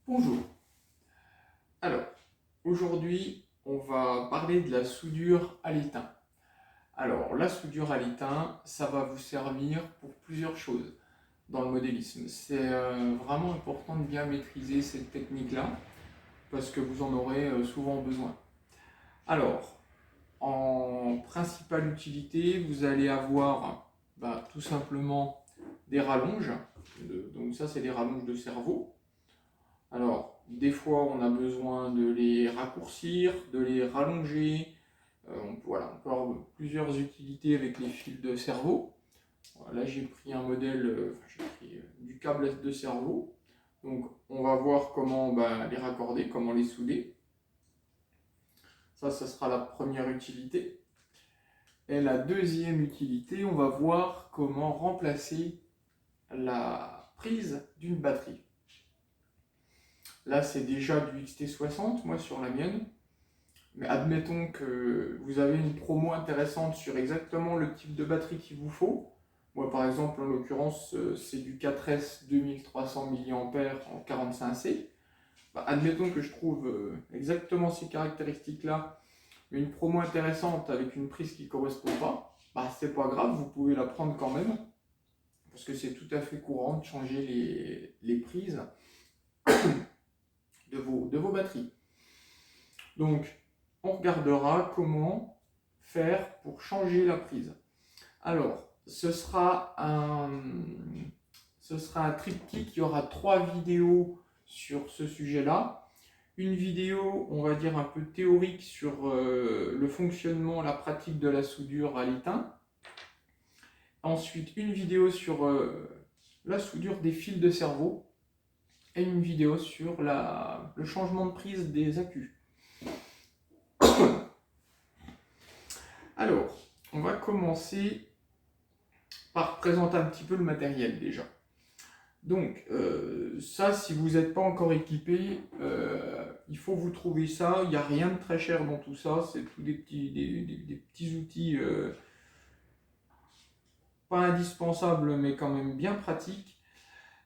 Bonjour. Alors, aujourd'hui, on va parler de la soudure à l'étain. Alors, la soudure à l'étain, ça va vous servir pour plusieurs choses dans le modélisme. C'est vraiment important de bien maîtriser cette technique-là parce que vous en aurez souvent besoin. Alors, en principale utilité, vous allez avoir tout simplement des rallonges. Donc ça, c'est des rallonges de cerveau. Alors, des fois, on a besoin de les raccourcir, de les rallonger. On peut avoir plusieurs utilités avec les fils de cerveau. Voilà, là, j'ai pris un modèle, j'ai pris du câble de cerveau. Donc, on va voir comment les raccorder, comment les souder. Ça sera la première utilité. Et la deuxième utilité, on va voir comment remplacer la prise d'une batterie. Là, c'est déjà du XT60, moi, sur la mienne. Mais admettons que vous avez une promo intéressante sur exactement le type de batterie qu'il vous faut. Moi, par exemple, en l'occurrence, c'est du 4S 2300 mAh en 45C. Admettons que je trouve exactement ces caractéristiques-là, mais une promo intéressante avec une prise qui ne correspond pas. C'est pas grave, vous pouvez la prendre quand même, parce que c'est tout à fait courant de changer les prises de vos batteries. Donc, on regardera comment faire pour changer la prise. Alors, ce sera un triptyque, il y aura 3 vidéos sur ce sujet-là. Une vidéo, on va dire, un peu théorique sur le fonctionnement, la pratique de la soudure à l'étain. Ensuite, une vidéo sur la soudure des fils de cerveau. Et une vidéo sur le changement de prise des accus. Alors, on va commencer par présenter un petit peu le matériel déjà. Donc, ça, si vous n'êtes pas encore équipé, il faut vous trouver ça. Il n'y a rien de très cher dans tout ça. C'est tous des petits outils pas indispensables, mais quand même bien pratiques.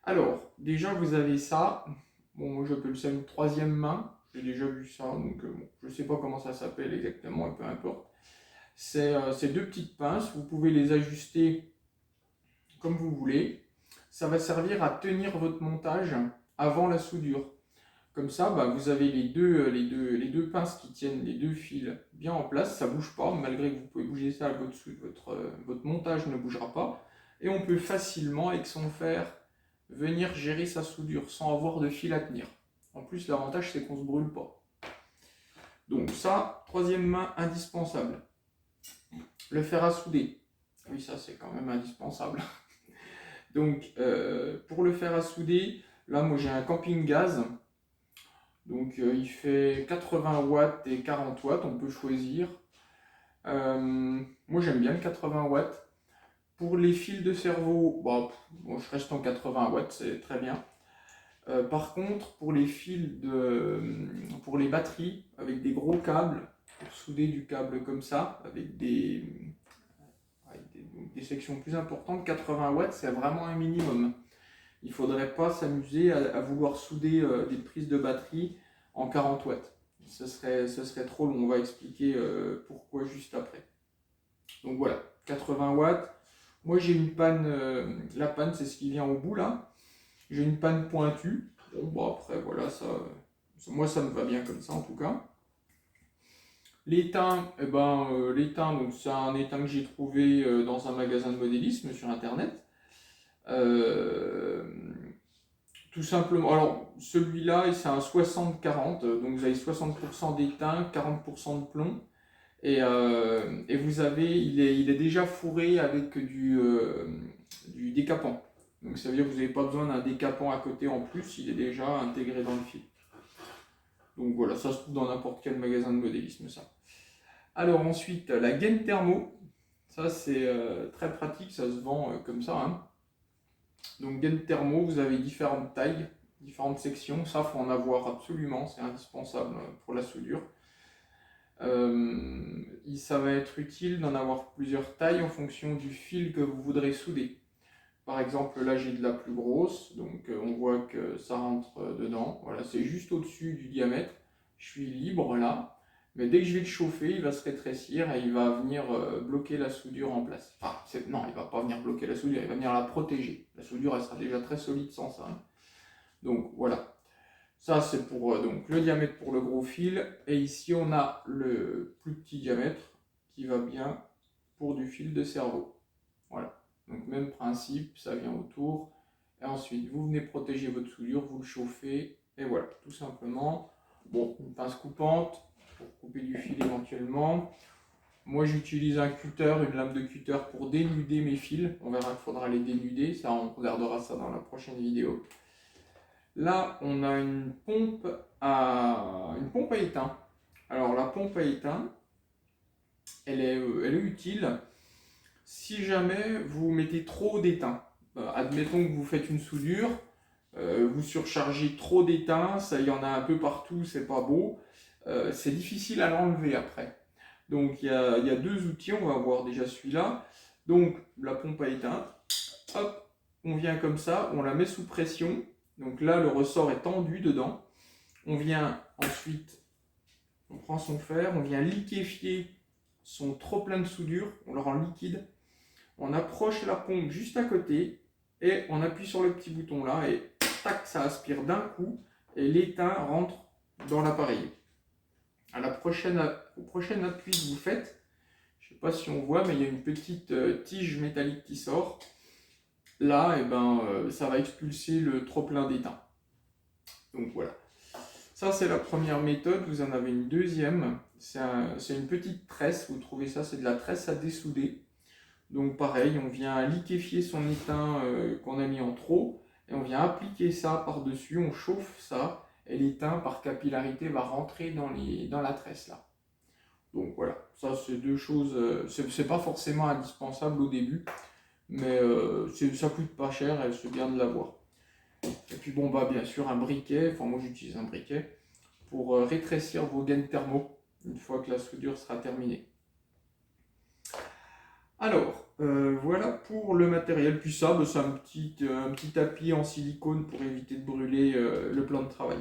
Alors, déjà, vous avez ça. Bon, moi, j'appelle ça une troisième main. J'ai déjà vu ça, donc je ne sais pas comment ça s'appelle exactement, peu importe. C'est deux petites pinces. Vous pouvez les ajuster comme vous voulez. Ça va servir à tenir votre montage avant la soudure. Comme ça, vous avez les deux pinces qui tiennent les deux fils bien en place. Ça ne bouge pas, malgré que vous pouvez bouger ça, votre montage ne bougera pas. Et on peut facilement, avec son fer, venir gérer sa soudure sans avoir de fil à tenir. En plus, l'avantage, c'est qu'on ne se brûle pas. Donc ça, troisième main indispensable. Le fer à souder. Oui, ça, c'est quand même indispensable. Donc, pour le fer à souder, là, moi, j'ai un camping gaz. Donc, il fait 80 watts et 40 watts, on peut choisir. Moi, j'aime bien le 80 watts. Pour les fils de cerveau, je reste en 80 watts, c'est très bien. Par contre, pour les pour les batteries, avec des gros câbles, pour souder du câble comme ça, avec des sections plus importantes, 80 watts, c'est vraiment un minimum. Il ne faudrait pas s'amuser à vouloir souder des prises de batterie en 40 watts. Ce serait trop long, on va expliquer pourquoi juste après. Donc voilà, 80 watts. Moi j'ai une panne, la panne c'est ce qui vient au bout là. J'ai une panne pointue. Bon après voilà, moi ça me va bien comme ça en tout cas. L'étain, l'étain, c'est un étain que j'ai trouvé dans un magasin de modélisme sur internet. Tout simplement, alors celui-là c'est un 60-40, donc vous avez 60% d'étain, 40% de plomb, et vous avez, il est déjà fourré avec du décapant. Donc ça veut dire que vous n'avez pas besoin d'un décapant à côté en plus, il est déjà intégré dans le fil. Donc voilà, ça se trouve dans n'importe quel magasin de modélisme ça. Alors ensuite, la gaine thermo, ça c'est très pratique, ça se vend comme ça. Hein. Donc gaine thermo, vous avez différentes tailles, différentes sections, ça faut en avoir absolument, c'est indispensable pour la soudure. Ça va être utile d'en avoir plusieurs tailles en fonction du fil que vous voudrez souder. par exemple, là j'ai de la plus grosse, donc on voit que ça rentre dedans. Voilà, c'est juste au-dessus du diamètre. Je suis libre là. Mais dès que je vais le chauffer, il va se rétrécir et il va venir bloquer la soudure en place. Enfin, non, il ne va pas venir bloquer la soudure, il va venir la protéger. La soudure, elle sera déjà très solide sans ça, hein. Donc voilà. Ça, c'est pour donc, le diamètre pour le gros fil. Et ici, on a le plus petit diamètre qui va bien pour du fil de cerveau. Voilà. Donc même principe, ça vient autour. Et ensuite, vous venez protéger votre soudure, vous le chauffez. Et voilà, tout simplement. Bon, une pince coupante pour couper du fil éventuellement. Moi, j'utilise un cutter, une lame de cutter pour dénuder mes fils. On verra qu'il faudra les dénuder. Ça, on regardera ça dans la prochaine vidéo. Là, on a une pompe à étain. Alors, la pompe à étain, elle est utile si jamais vous mettez trop d'étain. Admettons que vous faites une soudure, vous surchargez trop d'étain, ça, il y en a un peu partout, c'est pas beau. C'est difficile à l'enlever après. Donc, il y a deux outils, on va voir déjà celui-là. Donc, la pompe à étain, hop, on vient comme ça, on la met sous pression. Donc là, le ressort est tendu dedans. On vient ensuite, on prend son fer, on vient liquéfier son trop plein de soudure, on le rend liquide. On approche la pompe juste à côté et on appuie sur le petit bouton là et tac, ça aspire d'un coup et l'étain rentre dans l'appareil. À la prochaine, au prochain appui que vous faites, je ne sais pas si on voit, mais il y a une petite tige métallique qui sort. Là, ça va expulser le trop plein d'étain. Donc voilà. Ça, c'est la première méthode. Vous en avez une deuxième. C'est une petite tresse. Vous trouvez ça, c'est de la tresse à dessouder. Donc pareil, on vient liquéfier son étain qu'on a mis en trop. Et on vient appliquer ça par-dessus. On chauffe ça. Et l'étain, par capillarité, va rentrer dans la tresse là. Donc voilà. Ça, c'est deux choses. C'est pas forcément indispensable au début. Mais ça coûte pas cher et c'est bien de l'avoir. Et puis bon, bien sûr un briquet, enfin moi j'utilise un briquet pour rétrécir vos gaines thermo une fois que la soudure sera terminée. Alors, voilà pour le matériel. Puis ça, c'est un petit tapis en silicone pour éviter de brûler le plan de travail.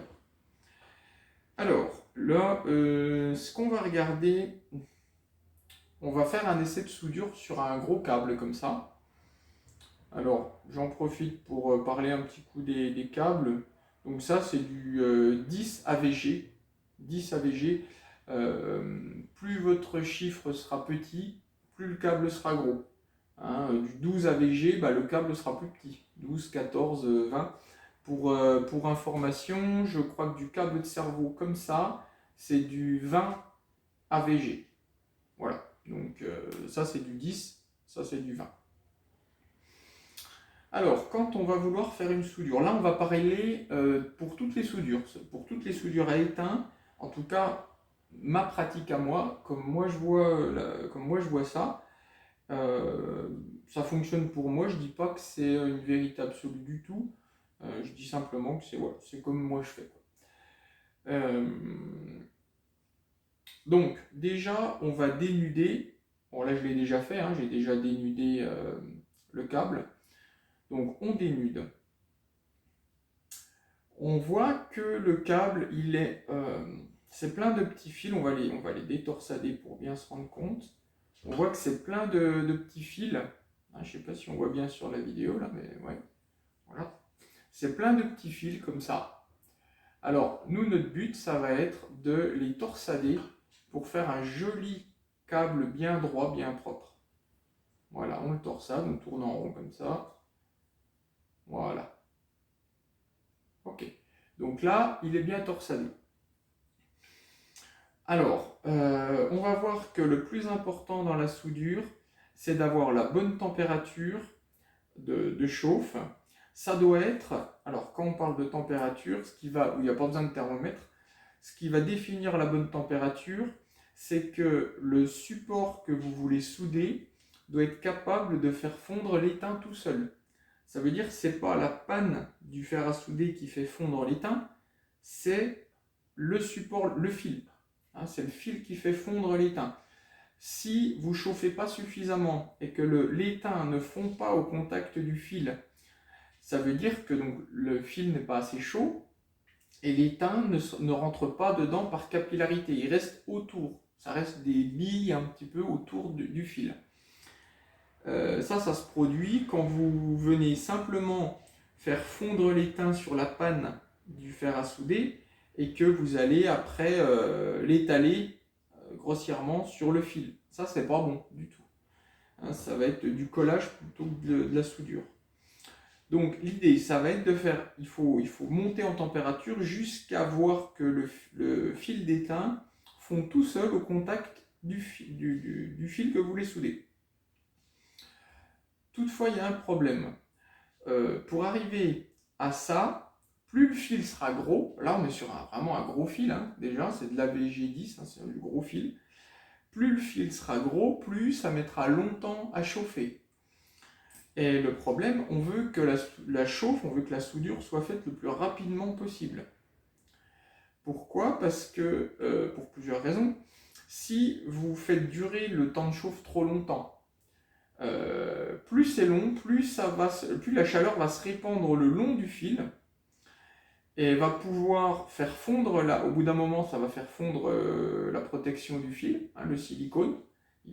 Alors, là, ce qu'on va regarder, on va faire un essai de soudure sur un gros câble comme ça. Alors, j'en profite pour parler un petit coup des câbles. Donc ça, c'est du 10 AVG. 10 AVG. Plus votre chiffre sera petit, plus le câble sera gros. Hein, du 12 AVG, le câble sera plus petit. 12, 14, 20. Pour information, je crois que du câble de cerveau comme ça, c'est du 20 AVG. Voilà. Donc ça, c'est du 10, ça, c'est du 20. Alors, quand on va vouloir faire une soudure, là on va parler pour toutes les soudures à étain, en tout cas ma pratique à moi, comme moi je vois ça, ça fonctionne pour moi. Je dis pas que c'est une vérité absolue du tout, je dis simplement que c'est comme moi je fais. Donc déjà on va dénuder, bon là je l'ai déjà fait, hein, j'ai déjà dénudé le câble. Donc on dénude. On voit que le câble, c'est plein de petits fils. On va les détorsader pour bien se rendre compte. On voit que c'est plein de petits fils. Je ne sais pas si on voit bien sur la vidéo là, mais ouais. Voilà. C'est plein de petits fils comme ça. Alors nous, notre but, ça va être de les torsader pour faire un joli câble bien droit, bien propre. Voilà, on le torsade, on tourne en rond comme ça. Voilà. Ok. Donc là, il est bien torsadé. Alors, on va voir que le plus important dans la soudure, c'est d'avoir la bonne température de chauffe. Ça doit être, alors quand on parle de température, où il n'y a pas besoin de thermomètre, ce qui va définir la bonne température, c'est que le support que vous voulez souder doit être capable de faire fondre l'étain tout seul. Ça veut dire que ce n'est pas la panne du fer à souder qui fait fondre l'étain, c'est le support, le fil. C'est le fil qui fait fondre l'étain. Si vous ne chauffez pas suffisamment et que l'étain ne fond pas au contact du fil, ça veut dire que donc, le fil n'est pas assez chaud et l'étain ne rentre pas dedans par capillarité, il reste autour. Ça reste des billes un petit peu autour du fil. Ça se produit quand vous venez simplement faire fondre l'étain sur la panne du fer à souder et que vous allez après l'étaler grossièrement sur le fil. Ça, c'est pas bon du tout. Hein, ça va être du collage plutôt que de la soudure. Donc l'idée, ça va être de faire, il faut monter en température jusqu'à voir que le fil d'étain fond tout seul au contact du fil que vous voulez souder. Toutefois, il y a un problème. Pour arriver à ça, plus le fil sera gros, là on est sur vraiment un gros fil, hein, déjà c'est de l'ABG10, hein, c'est du gros fil. Plus le fil sera gros, plus ça mettra longtemps à chauffer. Et le problème, on veut que la chauffe, on veut que la soudure soit faite le plus rapidement possible. Pourquoi? Parce que, pour plusieurs raisons, si vous faites durer le temps de chauffe trop longtemps, plus c'est long, plus la chaleur va se répandre le long du fil et va pouvoir faire fondre, au bout d'un moment, ça va faire fondre la protection du fil, hein, le silicone,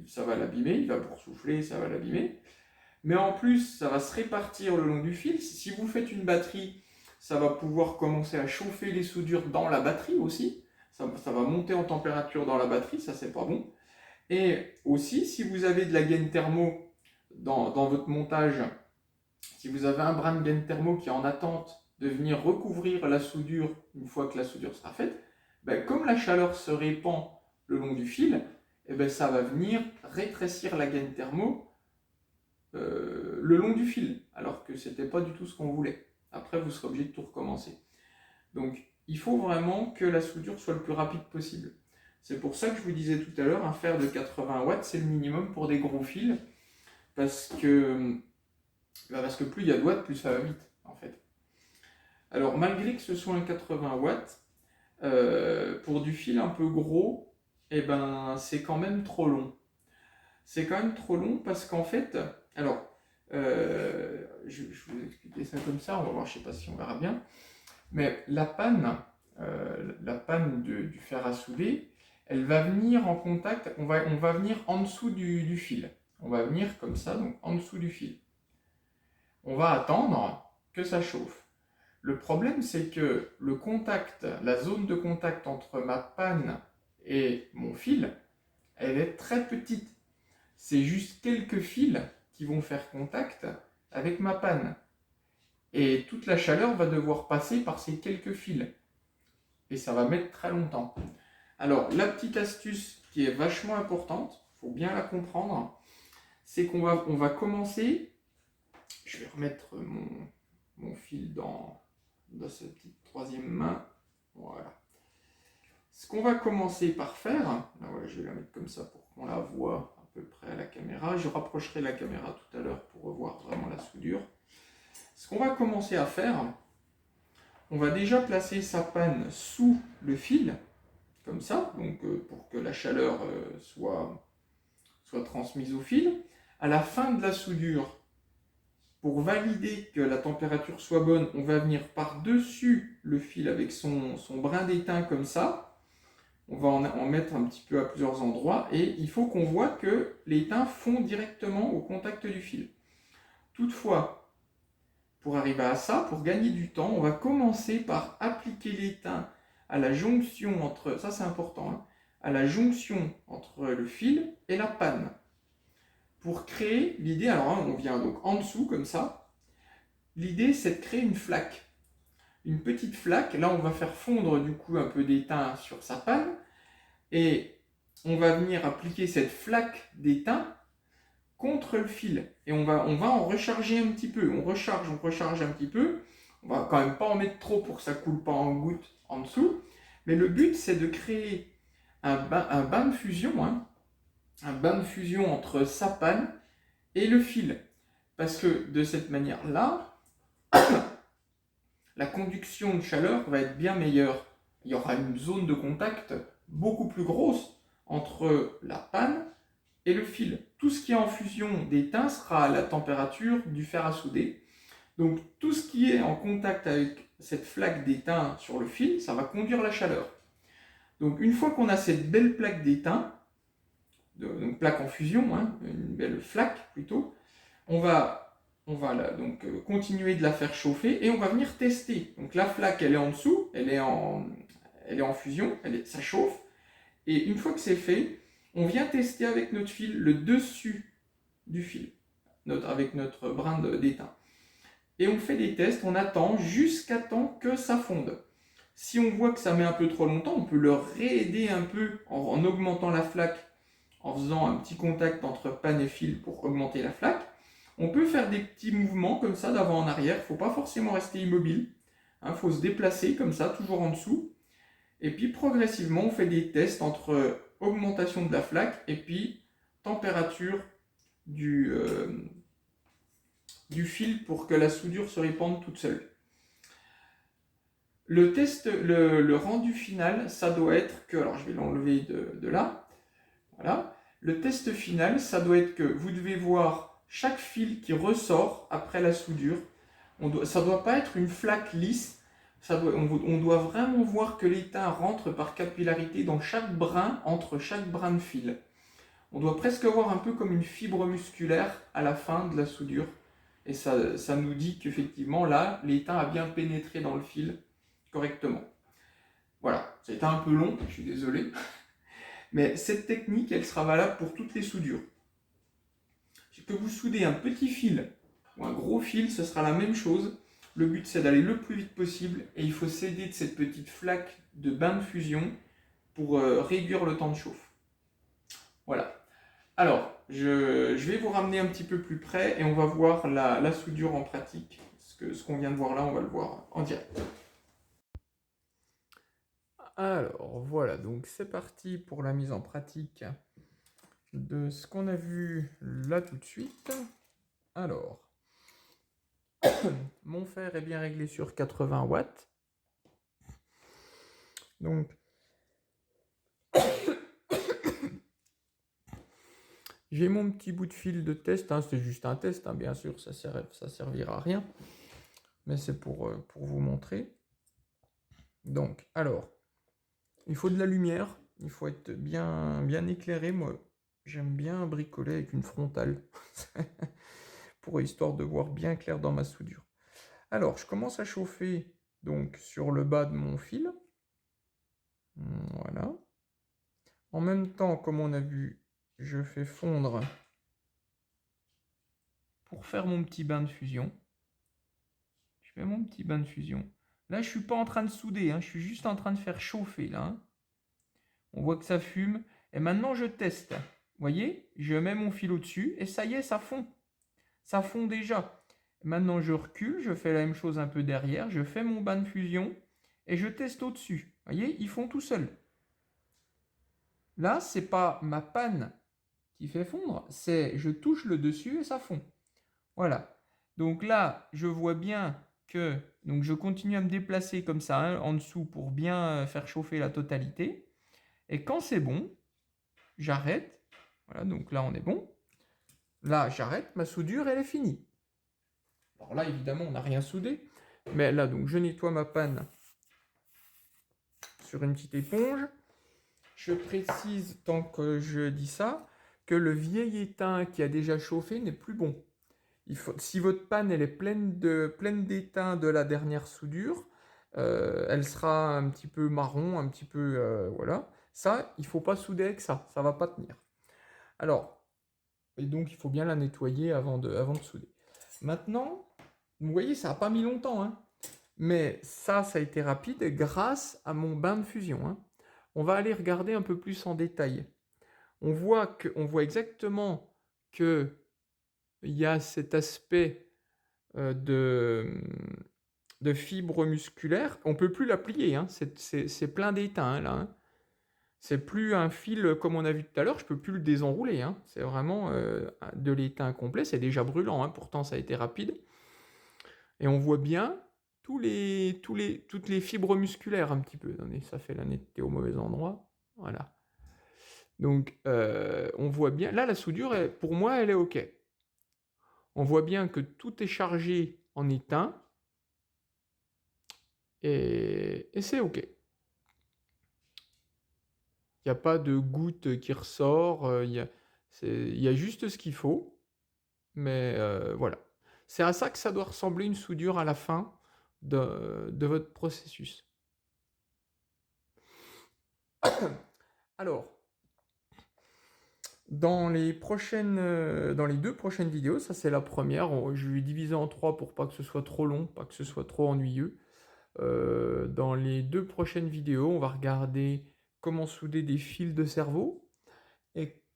ça va l'abîmer, il va boursoufler, ça va l'abîmer. Mais en plus, ça va se répartir le long du fil. Si vous faites une batterie, ça va pouvoir commencer à chauffer les soudures dans la batterie aussi. Ça va monter en température dans la batterie, ça c'est pas bon. Et aussi, si vous avez de la gaine thermo dans votre montage, si vous avez un brin de gaine thermo qui est en attente de venir recouvrir la soudure une fois que la soudure sera faite, ben, comme la chaleur se répand le long du fil, ben, ça va venir rétrécir la gaine thermo le long du fil, alors que ce n'était pas du tout ce qu'on voulait. Après, vous serez obligé de tout recommencer. Donc, il faut vraiment que la soudure soit le plus rapide possible. C'est pour ça que je vous disais tout à l'heure, un fer de 80 watts, c'est le minimum pour des gros fils, parce que plus il y a de watts, plus ça va vite, en fait. Alors, malgré que ce soit un 80 watts, pour du fil un peu gros, eh ben, c'est quand même trop long. C'est quand même trop long parce qu'en fait, alors, je vais vous expliquer ça comme ça, on va voir, je ne sais pas si on verra bien, mais la panne du fer à souder, elle va venir en contact, on va venir en dessous du fil. On va venir comme ça, donc en dessous du fil. On va attendre que ça chauffe. Le problème, c'est que le contact, la zone de contact entre ma panne et mon fil, elle est très petite. C'est juste quelques fils qui vont faire contact avec ma panne. Et toute la chaleur va devoir passer par ces quelques fils. Et ça va mettre très longtemps. Alors, la petite astuce qui est vachement importante, il faut bien la comprendre, c'est qu'on va commencer, je vais remettre mon fil dans cette petite troisième main, voilà. Ce qu'on va commencer par faire, là, voilà, je vais la mettre comme ça pour qu'on la voit à peu près à la caméra, je rapprocherai la caméra tout à l'heure pour revoir vraiment la soudure. Ce qu'on va commencer à faire, on va déjà placer sa panne sous le fil, comme ça, donc pour que la chaleur soit transmise au fil. À la fin de la soudure, pour valider que la température soit bonne, on va venir par-dessus le fil avec son brin d'étain comme ça. On va en mettre un petit peu à plusieurs endroits et il faut qu'on voit que l'étain fond directement au contact du fil. Toutefois, pour arriver à ça, pour gagner du temps, on va commencer par appliquer l'étain à la jonction entre, ça c'est important, hein, à la jonction entre le fil et la panne. Pour créer l'idée, alors hein, on vient donc en dessous comme ça, l'idée c'est de créer une flaque. Une petite flaque, là on va faire fondre du coup un peu d'étain sur sa panne et on va venir appliquer cette flaque d'étain contre le fil et on va en recharger un petit peu, on recharge un petit peu, on va quand même pas en mettre trop pour que ça coule pas en goutte en dessous, mais le but c'est de créer un bain de fusion, hein, un bain de fusion entre sa panne et le fil, parce que de cette manière-là, la conduction de chaleur va être bien meilleure. Il y aura une zone de contact beaucoup plus grosse entre la panne et le fil. Tout ce qui est en fusion d'étain sera à la température du fer à souder. Donc tout ce qui est en contact avec cette flaque d'étain sur le fil, ça va conduire la chaleur. Donc une fois qu'on a cette belle plaque d'étain, donc plaque en fusion, hein, une belle flaque plutôt, on va donc continuer de la faire chauffer et on va venir tester. Donc la flaque, elle est en dessous, elle est en fusion, ça chauffe. Et une fois que c'est fait, on vient tester avec notre fil le dessus du fil, avec notre brin d'étain. Et on fait des tests, on attend jusqu'à temps que ça fonde. Si on voit que ça met un peu trop longtemps, on peut le réaider un peu en augmentant la flaque, en faisant un petit contact entre panne et fil pour augmenter la flaque. On peut faire des petits mouvements comme ça d'avant en arrière, il ne faut pas forcément rester immobile, il faut se déplacer comme ça, toujours en dessous. Et puis progressivement, on fait des tests entre augmentation de la flaque et puis température du fil pour que la soudure se répande toute seule. Le test, le rendu final, ça doit être que, alors je vais l'enlever de là, voilà. Le test final, ça doit être que vous devez voir chaque fil qui ressort après la soudure. Ça ne doit pas être une flaque lisse, on doit vraiment voir que l'étain rentre par capillarité dans chaque brin, entre chaque brin de fil. On doit presque voir un peu comme une fibre musculaire à la fin de la soudure. Et ça nous dit qu'effectivement, là, l'étain a bien pénétré dans le fil correctement. Voilà, ça a été un peu long, je suis désolé. Mais cette technique, elle sera valable pour toutes les soudures. Que vous soudez un petit fil ou un gros fil, ce sera la même chose. Le but, c'est d'aller le plus vite possible et il faut s'aider de cette petite flaque de bain de fusion pour réduire le temps de chauffe. Voilà. Alors, je vais vous ramener un petit peu plus près et on va voir la soudure en pratique. Ce qu'on vient de voir là, on va le voir en direct. Alors, voilà, donc c'est parti pour la mise en pratique de ce qu'on a vu là tout de suite. Alors, mon fer est bien réglé sur 80 watts. Donc, j'ai mon petit bout de fil de test, c'est juste un test, bien sûr, ça servira à rien, mais c'est pour vous montrer. Donc, alors, il faut de la lumière, il faut être bien éclairé. Moi, j'aime bien bricoler avec une frontale, pour histoire de voir bien clair dans ma soudure. Alors, je commence à chauffer donc sur le bas de mon fil. Voilà. En même temps, comme on a vu, je fais fondre pour faire mon petit bain de fusion. Je fais mon petit bain de fusion. Là, je ne suis pas en train de souder, je suis juste en train de faire chauffer là. On voit que ça fume. Et maintenant, je teste. Vous voyez, je mets mon fil au-dessus et ça y est, ça fond. Ça fond déjà. Maintenant, je recule, je fais la même chose un peu derrière. Je fais mon bain de fusion et je teste au-dessus. Vous voyez, ils font tout seuls. Là, ce n'est pas ma panne qui fait fondre, c'est je touche le dessus et ça fond. Voilà. Donc là, je vois bien que donc je continue à me déplacer comme ça en dessous pour bien faire chauffer la totalité. Et quand c'est bon, j'arrête. Voilà, donc là on est bon. Là, j'arrête, ma soudure, elle est finie. Alors là, évidemment, on n'a rien soudé. Mais là, donc je nettoie ma panne sur une petite éponge. Je précise, tant que je dis ça, que le vieil étain qui a déjà chauffé n'est plus bon. Si votre panne elle est pleine d'étain de la dernière soudure, elle sera un petit peu marron, un petit peu... voilà. Ça, il ne faut pas souder avec ça, ça ne va pas tenir. Alors, et donc il faut bien la nettoyer avant de souder. Maintenant, vous voyez, ça n'a pas mis longtemps, mais ça a été rapide grâce à mon bain de fusion. On va aller regarder un peu plus en détail. On voit exactement qu'il y a cet aspect de fibres musculaires. On ne peut plus la plier, c'est plein d'étain là. C'est plus un fil comme on a vu tout à l'heure, je ne peux plus le désenrouler. C'est vraiment de l'étain complet, c'est déjà brûlant, pourtant ça a été rapide. Et on voit bien toutes les fibres musculaires un petit peu. Attendez, ça fait la netteté au mauvais endroit. Voilà. Donc, on voit bien, là la soudure, pour moi, elle est OK. On voit bien que tout est chargé en étain, et c'est OK. Il n'y a pas de goutte qui ressort, il y a juste ce qu'il faut, mais voilà. C'est à ça que ça doit ressembler une soudure à la fin de votre processus. Alors, dans les deux prochaines vidéos, ça c'est la première, je vais diviser en trois pour pas que ce soit trop long, pas que ce soit trop ennuyeux. Dans les deux prochaines vidéos, on va regarder comment souder des fils de cerveau.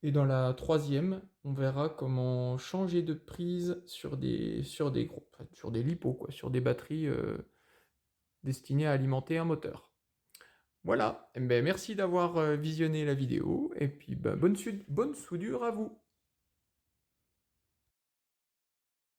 Et dans la troisième, on verra comment changer de prise sur des groupes, sur des LiPo, quoi, sur des batteries destinées à alimenter un moteur. Voilà, eh ben, merci d'avoir visionné la vidéo, et puis ben, bonne soudure à vous.